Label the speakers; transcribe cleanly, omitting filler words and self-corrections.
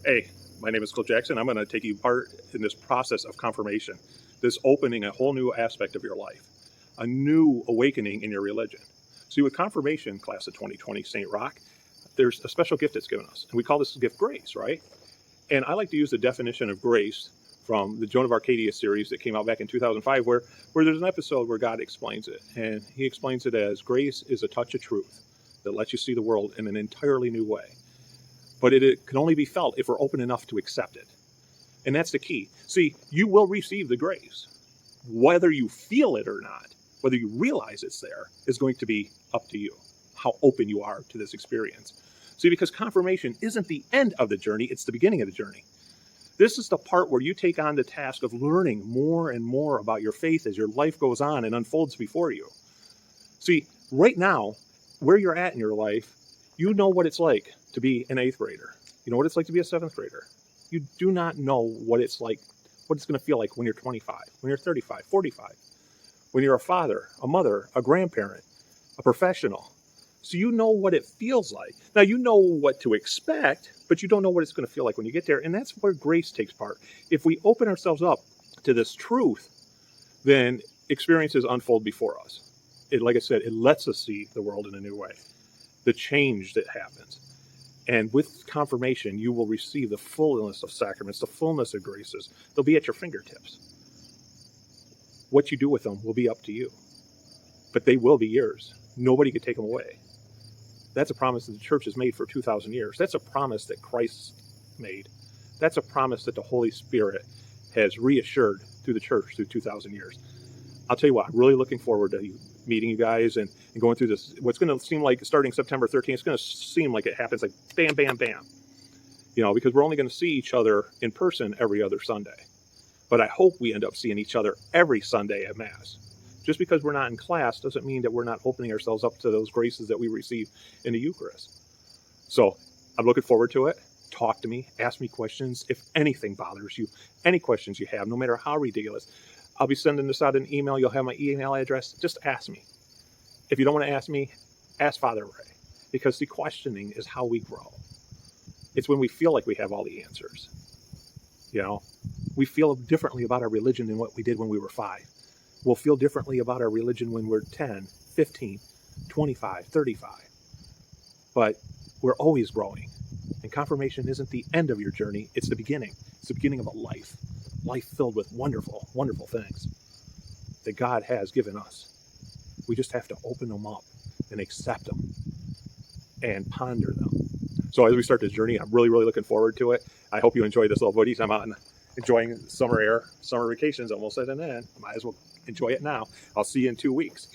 Speaker 1: Hey, my name is Cliff Jackson. I'm going to take you part in this process of confirmation, this opening a whole new aspect of your life, a new awakening in your religion. See, with confirmation, class of 2020, St. Roch, there's a special gift that's given us. And we call this gift grace, right? And I like to use the definition of grace from the Joan of Arcadia series that came out back in 2005, where there's an episode where God explains it. And he explains it as grace is a touch of truth that lets you see the world in an entirely new way. But it can only be felt if we're open enough to accept it. And that's the key. See, you will receive the grace. Whether you feel it or not, whether you realize it's there, is going to be up to you, how open you are to this experience. See, because confirmation isn't the end of the journey, it's the beginning of the journey. This is the part where you take on the task of learning more and more about your faith as your life goes on and unfolds before you. See, right now, where you're at in your life, you know what it's like to be an 8th grader. You know what it's like to be a 7th grader. You do not know what it's like, what it's going to feel like when you're 25, when you're 35, 45, when you're a father, a mother, a grandparent, a professional. So you know what it feels like. Now you know what to expect, but you don't know what it's going to feel like when you get there. And that's where grace takes part. If we open ourselves up to this truth, then experiences unfold before us. Like I said, it lets us see the world in a new way. The change that happens. And with confirmation, you will receive the fullness of sacraments, the fullness of graces. They'll be at your fingertips. What you do with them will be up to you. But they will be yours. Nobody can take them away. That's a promise that the church has made for 2,000 years. That's a promise that Christ made. That's a promise that the Holy Spirit has reassured through the church through 2,000 years. I'll tell you what, I'm really looking forward to meeting you guys and going through this. What's going to seem like starting September 13th, it's going to seem like it happens like bam, bam, bam. You know, because we're only going to see each other in person every other Sunday. But I hope we end up seeing each other every Sunday at Mass. Just because we're not in class doesn't mean that we're not opening ourselves up to those graces that we receive in the Eucharist. So I'm looking forward to it. Talk to me. Ask me questions. If anything bothers you, any questions you have, no matter how ridiculous, I'll be sending this out in an email. You'll have my email address. Just ask me. If you don't want to ask me, ask Father Ray. Because the questioning is how we grow. It's when we feel like we have all the answers. You know, we feel differently about our religion than what we did when we were 5. We'll feel differently about our religion when we're 10, 15, 25, 35. But we're always growing. And confirmation isn't the end of your journey. It's the beginning. It's the beginning of a life. Life filled with wonderful, wonderful things that God has given us. We just have to open them up and accept them and ponder them. So as we start this journey, I'm really, really looking forward to it. I hope you enjoy this little buddies. I'm out enjoying summer air. Summer vacation's almost at an end. Might as well enjoy it now. I'll see you in 2 weeks.